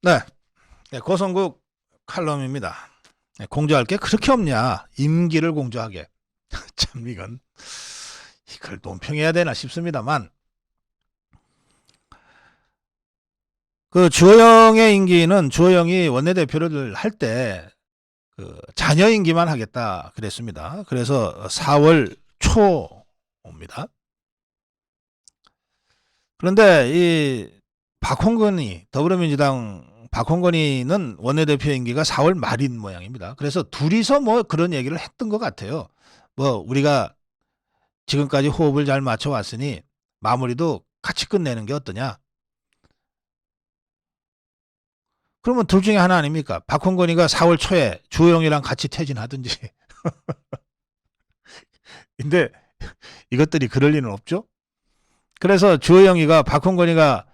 네, 네, 고성국 칼럼입니다. 네, 공조할 게 그렇게 없냐? 임기를 공조하게. 참 이걸 논평해야 되나 싶습니다만 그 주호영의 임기는 주호영이 원내대표를 할 때 그 자녀 임기만 하겠다 그랬습니다. 그래서 4월 초입니다. 그런데 이 박홍근이 더불어민주당 박홍근이는 원내대표 임기가 4월 말인 모양입니다. 그래서 둘이서 뭐 그런 얘기를 했던 것 같아요. 뭐 우리가 지금까지 호흡을 잘 맞춰왔으니 마무리도 같이 끝내는 게 어떠냐. 그러면 둘 중에 하나 아닙니까? 박홍근이가 4월 초에 주호영이랑 같이 퇴진하든지. 근데 이것들이 그럴 리는 없죠. 그래서 주호영이가 박홍근이가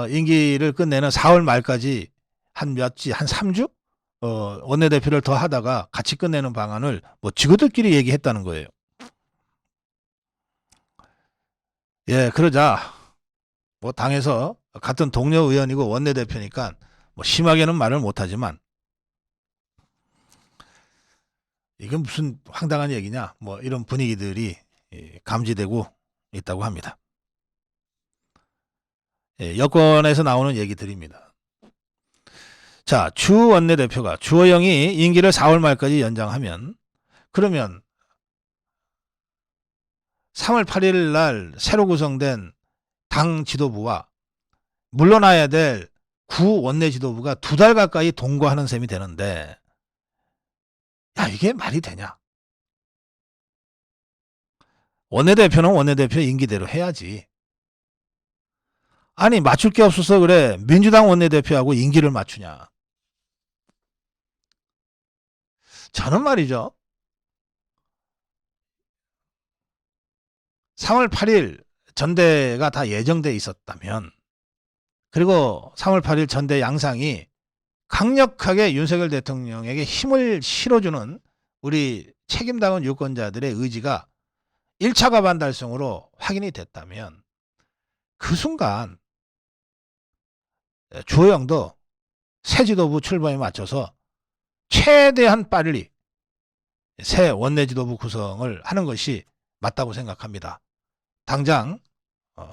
임기를 끝내는 4월 말까지 한 3주? 원내대표를 더 하다가 같이 끝내는 방안을 뭐 지그들끼리 얘기했다는 거예요. 예, 그러자 뭐 당에서 같은 동료 의원이고 원내대표니까 뭐 심하게는 말을 못하지만 이게 무슨 황당한 얘기냐 뭐 이런 분위기들이 감지되고 있다고 합니다. 예, 여권에서 나오는 얘기들입니다. 자, 주 원내대표가 주호영이 임기를 4월 말까지 연장하면 그러면 3월 8일 날 새로 구성된 당 지도부와 물러나야 될 구 원내 지도부가 2달 가까이 동거하는 셈이 되는데 야 이게 말이 되냐. 원내대표는 원내대표 임기대로 해야지. 아니 맞출 게 없어서 그래 민주당 원내대표하고 임기를 맞추냐. 저는 말이죠. 3월 8일 전대가 다 예정돼 있었다면 그리고 3월 8일 전대 양상이 강력하게 윤석열 대통령에게 힘을 실어주는 우리 책임다운 유권자들의 의지가 1차 과반 달성으로 확인이 됐다면 그 순간 주호영도 새 지도부 출범에 맞춰서 최대한 빨리 새 원내 지도부 구성을 하는 것이 맞다고 생각합니다. 당장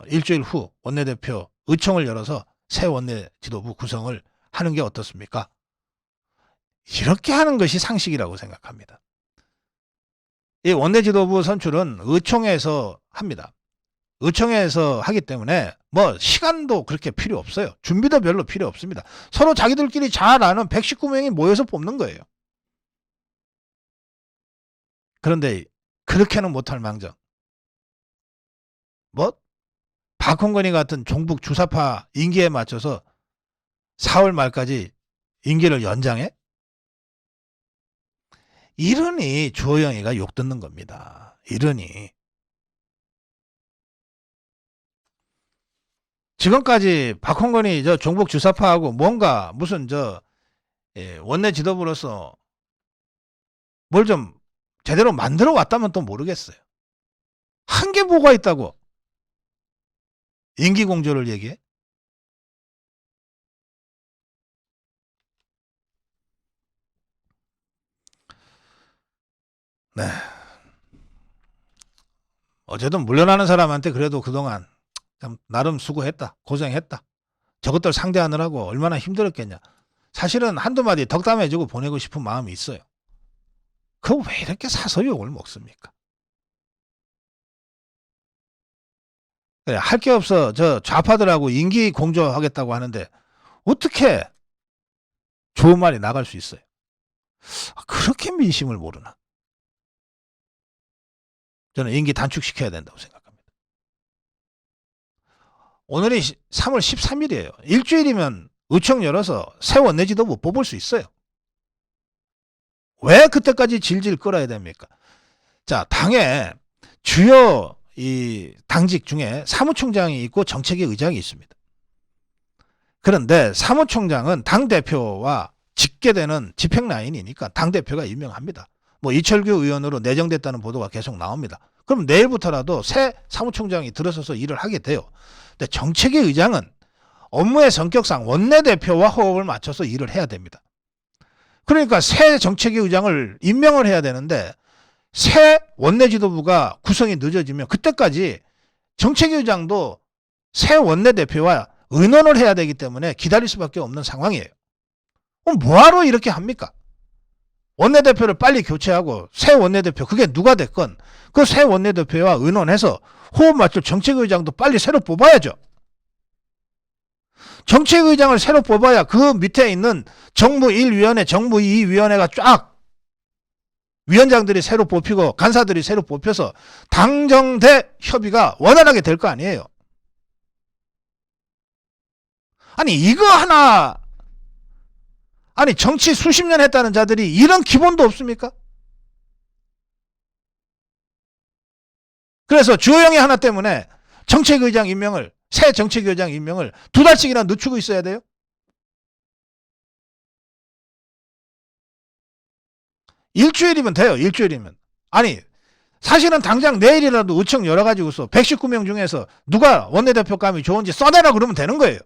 일주일 후 원내대표 의총을 열어서 새 원내 지도부 구성을 하는 게 어떻습니까? 이렇게 하는 것이 상식이라고 생각합니다. 이 원내 지도부 선출은 의총에서 합니다. 의총에서 하기 때문에 뭐 시간도 그렇게 필요 없어요. 준비도 별로 필요 없습니다. 서로 자기들끼리 잘 아는 119명이 모여서 뽑는 거예요. 그런데 그렇게는 못할 망정. 뭐 박홍근이 같은 종북 주사파 임기에 맞춰서 4월 말까지 임기를 연장해? 이러니 주호영이가 욕 듣는 겁니다. 이러니. 지금까지 박홍근이 저 종북 주사파하고 뭔가 무슨 원내 지도부로서 뭘 좀 제대로 만들어 왔다면 또 모르겠어요. 한 게 뭐가 있다고 임기 공조를 얘기해? 네. 어쨌든 물러나는 사람한테 그래도 그동안 참 나름 수고했다. 고생했다. 저것들 상대하느라고 얼마나 힘들었겠냐. 사실은 한두 마디 덕담해주고 보내고 싶은 마음이 있어요. 그거 왜 이렇게 사서 욕을 먹습니까? 그래, 할 게 없어. 저 좌파들하고 임기 공조하겠다고 하는데 어떻게 좋은 말이 나갈 수 있어요? 그렇게 민심을 모르나? 저는 임기 단축시켜야 된다고 생각합니다. 오늘이 3월 13일이에요. 일주일이면 의총 열어서 새 원내지도 못 뽑을 수 있어요. 왜 그때까지 질질 끌어야 됩니까? 자, 당에 주요 이 당직 중에 사무총장이 있고 정책위 의장이 있습니다. 그런데 사무총장은 당대표와 직계되는 집행 라인이니까 당대표가 임명합니다. 뭐 이철규 의원으로 내정됐다는 보도가 계속 나옵니다. 그럼 내일부터라도 새 사무총장이 들어서서 일을 하게 돼요. 근데 정책위 의장은 업무의 성격상 원내대표와 호흡을 맞춰서 일을 해야 됩니다. 그러니까 새 정책위 의장을 임명을 해야 되는데 새 원내지도부가 구성이 늦어지면 그때까지 정책위 의장도 새 원내대표와 의논을 해야 되기 때문에 기다릴 수밖에 없는 상황이에요. 그럼 뭐하러 이렇게 합니까? 원내대표를 빨리 교체하고 새 원내대표, 그게 누가 됐건 그 새 원내대표와 의논해서 호흡 맞출 정책위 의장도 빨리 새로 뽑아야죠. 정책위 의장을 새로 뽑아야 그 밑에 있는 정무 1위원회, 정무 2위원회가 쫙 위원장들이 새로 뽑히고 간사들이 새로 뽑혀서 당정대 협의가 원활하게 될 거 아니에요. 아니 이거 하나, 아니 정치 수십 년 했다는 자들이 이런 기본도 없습니까? 그래서 주호영이 하나 때문에 정책의장 임명을, 새 정책의장 임명을 2달씩이나 늦추고 있어야 돼요? 일주일이면 돼요. 일주일이면. 아니 사실은 당장 내일이라도 의총 열어가지고서 119명 중에서 누가 원내대표감이 좋은지 써내라 그러면 되는 거예요.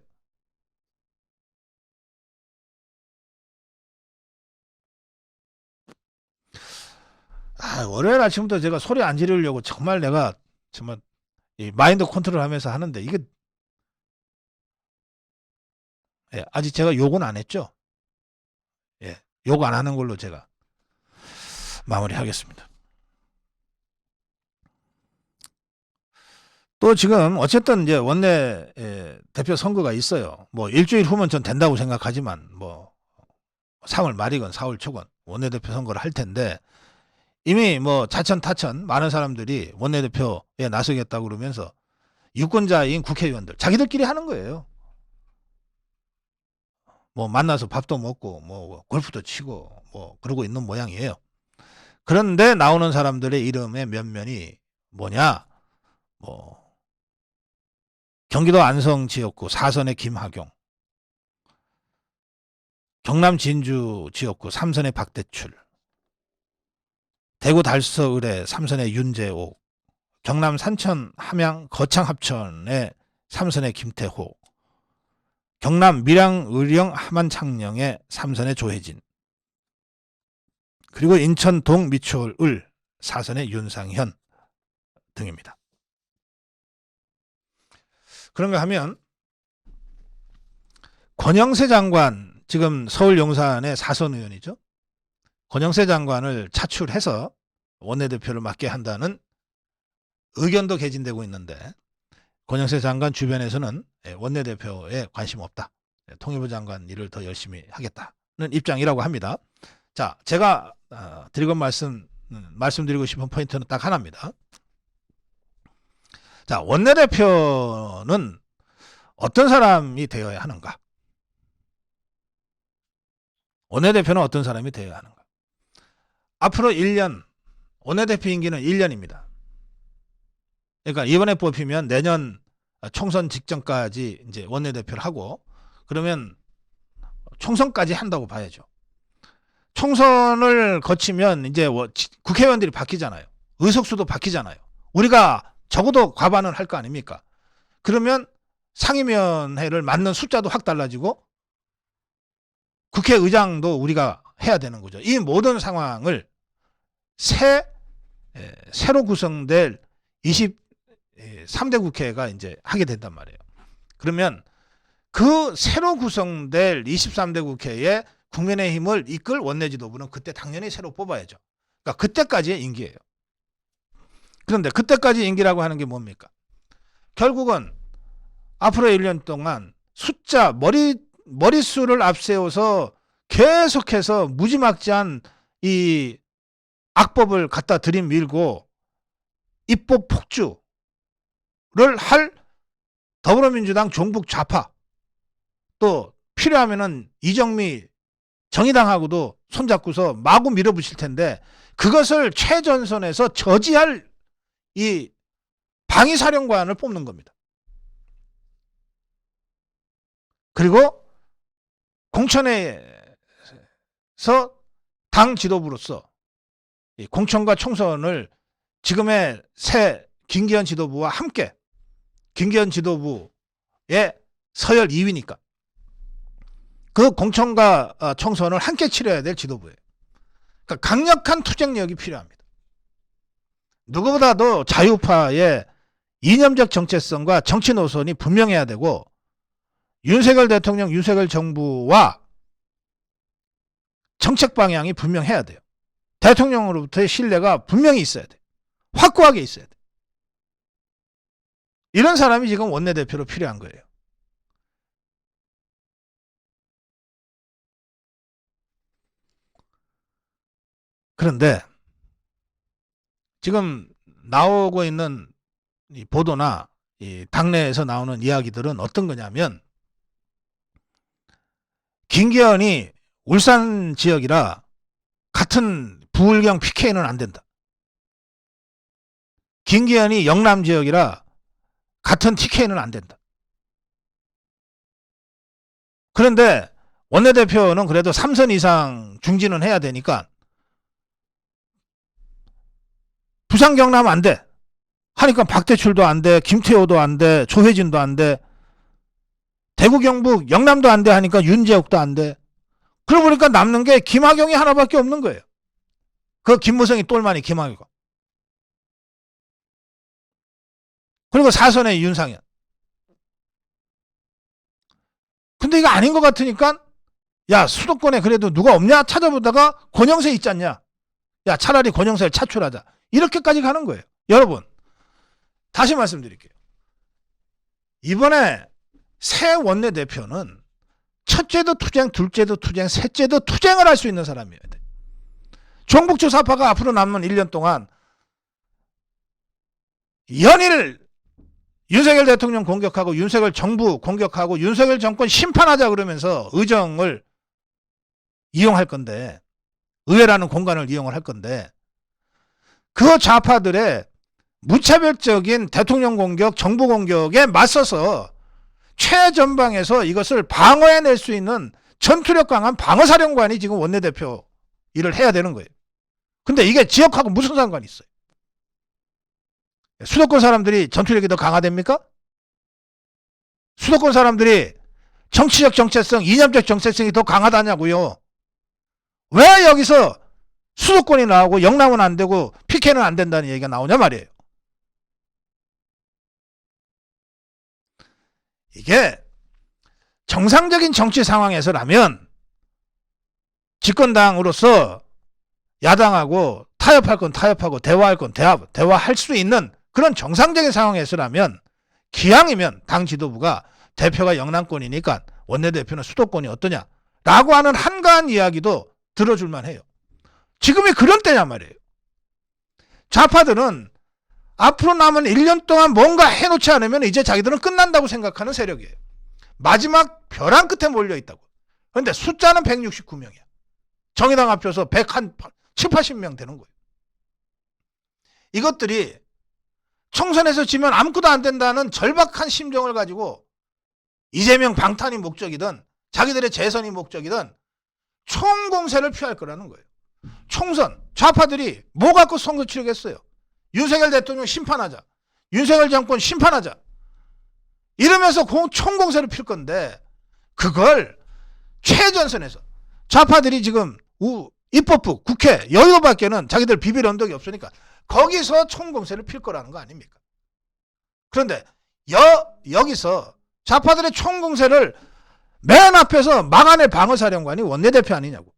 월요일 아침부터 제가 소리 안 지르려고 정말 내가 정말 이 마인드 컨트롤 하면서 하는데 이게 아직 제가 욕은 안 했죠. 욕 안 하는 걸로 제가 마무리하겠습니다. 또 지금 어쨌든 이제 원내 대표 선거가 있어요. 뭐 일주일 후면 전 된다고 생각하지만 뭐 3월 말이건 4월 초건 원내대표 선거를 할 텐데 이미 뭐 자천타천 많은 사람들이 원내대표에 나서겠다고 그러면서 유권자인 국회의원들 자기들끼리 하는 거예요. 뭐 만나서 밥도 먹고 뭐 골프도 치고 뭐 그러고 있는 모양이에요. 그런데 나오는 사람들의 이름의 면면이 뭐냐? 뭐 경기도 안성 지역구 4선의 김하경, 경남 진주 지역구 3선의 박대출, 대구 달서 의뢰 3선의 윤재옥, 경남 산천 함양 거창 합천의 3선의 김태호, 경남 밀양 의령 함안 창녕의 3선의 조혜진, 그리고 인천 동 미추홀 을 4선의 윤상현 등입니다. 그런가 하면 권영세 장관, 지금 서울 용산의 4선 의원이죠. 권영세 장관을 차출해서 원내대표를 맡게 한다는 의견도 개진되고 있는데 권영세 장관 주변에서는 원내대표에 관심 없다. 통일부 장관 일을 더 열심히 하겠다는 입장이라고 합니다. 자, 제가 말씀드리고 싶은 포인트는 딱 하나입니다. 자, 원내대표는 어떤 사람이 되어야 하는가? 원내대표는 어떤 사람이 되어야 하는가? 앞으로 1년, 원내대표 임기는 1년입니다. 그러니까 이번에 뽑히면 내년 총선 직전까지 이제 원내대표를 하고 그러면 총선까지 한다고 봐야죠. 총선을 거치면 이제 국회의원들이 바뀌잖아요. 의석수도 바뀌잖아요. 우리가 적어도 과반은 할 거 아닙니까? 그러면 상임위원회를 맡는 숫자도 확 달라지고 국회의장도 우리가 해야 되는 거죠. 이 모든 상황을 새로 구성될 23대 국회가 이제 하게 된단 말이에요. 그러면 그 새로 구성될 23대 국회에 국민의힘을 이끌 원내지도부는 그때 당연히 새로 뽑아야죠. 그러니까 그때까지의 임기예요. 그런데 그때까지 임기라고 하는 게 뭡니까? 결국은 앞으로 1년 동안 숫자, 머릿수를 앞세워서 계속해서 무지막지한 이 악법을 갖다 들이밀고 입법 폭주를 할 더불어민주당 종북 좌파, 또 필요하면은 이정미 정의당하고도 손잡고서 마구 밀어붙일 텐데 그것을 최전선에서 저지할 이 방위사령관을 뽑는 겁니다. 그리고 공천에서 당 지도부로서 공천과 총선을 지금의 새 김기현 지도부와 함께 김기현 지도부의 서열 2위니까. 그 공천과 총선을 함께 치러야 될 지도부예요. 그러니까 강력한 투쟁력이 필요합니다. 누구보다도 자유파의 이념적 정체성과 정치 노선이 분명해야 되고, 윤석열 대통령, 윤석열 정부와 정책 방향이 분명해야 돼요. 대통령으로부터의 신뢰가 분명히 있어야 돼요. 확고하게 있어야 돼요. 이런 사람이 지금 원내대표로 필요한 거예요. 그런데 지금 나오고 있는 이 보도나 이 당내에서 나오는 이야기들은 어떤 거냐면, 김기현이 울산 지역이라 같은 부울경 PK는 안 된다. 김기현이 영남 지역이라 같은 TK는 안 된다. 그런데 원내대표는 그래도 3선 이상 중진은 해야 되니까 부산 경남 안 돼. 하니까 박대출도 안 돼. 김태호도 안 돼. 조혜진도 안 돼. 대구 경북 영남도 안 돼 하니까 윤재욱도 안 돼. 그러고 보니까 남는 게 김학용이 하나밖에 없는 거예요. 그 김무성이 똘마니 김학용. 그리고 사선의 윤상현. 근데 이거 아닌 것 같으니까, 야, 수도권에 그래도 누가 없냐 찾아보다가 권영세 있지 않냐. 야, 차라리 권영세를 차출하자. 이렇게까지 가는 거예요. 여러분, 다시 말씀드릴게요. 이번에 새 원내대표는 첫째도 투쟁, 둘째도 투쟁, 셋째도 투쟁을 할 수 있는 사람이어야 돼. 종북주사파가 앞으로 남은 1년 동안 연일 윤석열 대통령 공격하고 윤석열 정부 공격하고 윤석열 정권 심판하자 그러면서 의정을 이용할 건데, 의회라는 공간을 이용을 할 건데, 그 좌파들의 무차별적인 대통령 공격, 정부 공격에 맞서서 최전방에서 이것을 방어해낼 수 있는 전투력 강한 방어사령관이 지금 원내대표 일을 해야 되는 거예요. 근데 이게 지역하고 무슨 상관이 있어요? 수도권 사람들이 전투력이 더 강화됩니까? 수도권 사람들이 정치적 정체성, 이념적 정체성이 더 강하다냐고요. 왜 여기서 수도권이 나오고 영남은 안 되고 PK는 안 된다는 얘기가 나오냐 말이에요. 이게 정상적인 정치 상황에서라면 집권당으로서 야당하고 타협할 건 타협하고 대화할 건 대화할 수 있는 그런 정상적인 상황에서라면, 기왕이면 당 지도부가 대표가 영남권이니까 원내대표는 수도권이 어떠냐라고 하는 한가한 이야기도 들어줄만 해요. 지금이 그런 때냔 말이에요. 좌파들은 앞으로 남은 1년 동안 뭔가 해놓지 않으면 이제 자기들은 끝난다고 생각하는 세력이에요. 마지막 벼랑 끝에 몰려있다고. 그런데 숫자는 169명이야. 정의당 합쳐서 170, 80명 되는 거예요. 이것들이 총선에서 지면 아무것도 안 된다는 절박한 심정을 가지고 이재명 방탄이 목적이든 자기들의 재선이 목적이든 총공세를 피할 거라는 거예요. 총선, 좌파들이 뭐 갖고 선거 치르겠어요? 윤석열 대통령 심판하자. 윤석열 정권 심판하자. 이러면서 총공세를 필 건데, 그걸 최전선에서 좌파들이 지금 입법부, 국회, 여의도밖에는 자기들 비빌 언덕이 없으니까 거기서 총공세를 필 거라는 거 아닙니까? 그런데 여기서 좌파들의 총공세를 맨 앞에서 막아낼 방어사령관이 원내대표 아니냐고.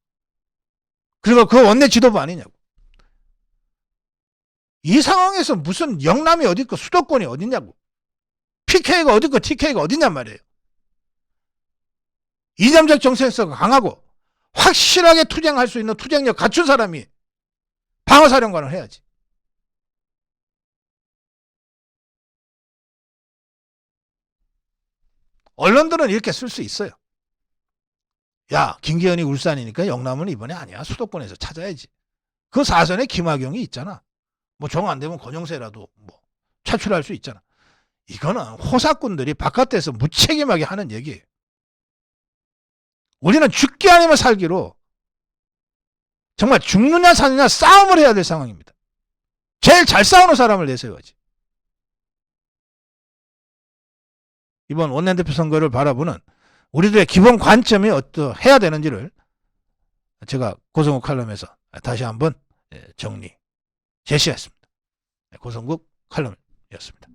그리고 그 원내 지도부 아니냐고. 이 상황에서 무슨 영남이 어디 있고 수도권이 어디냐고. PK가 어디 있고 TK가 어디냔 말이에요. 이념적 정체성이 강하고 확실하게 투쟁할 수 있는 투쟁력 갖춘 사람이 방어사령관을 해야지. 언론들은 이렇게 쓸 수 있어요. 야, 김기현이 울산이니까 영남은 이번에 아니야. 수도권에서 찾아야지. 그 사선에 김학용이 있잖아. 뭐 정 안 되면 권영세라도 뭐 차출할 수 있잖아. 이거는 호사꾼들이 바깥에서 무책임하게 하는 얘기예요. 우리는 죽기 아니면 살기로 정말 죽느냐 사느냐 싸움을 해야 될 상황입니다. 제일 잘 싸우는 사람을 내세워야지. 이번 원내대표 선거를 바라보는 우리들의 기본 관점이 어떠해야 되는지를 제가 고성국 칼럼에서 다시 한번 정리 제시했습니다. 고성국 칼럼이었습니다.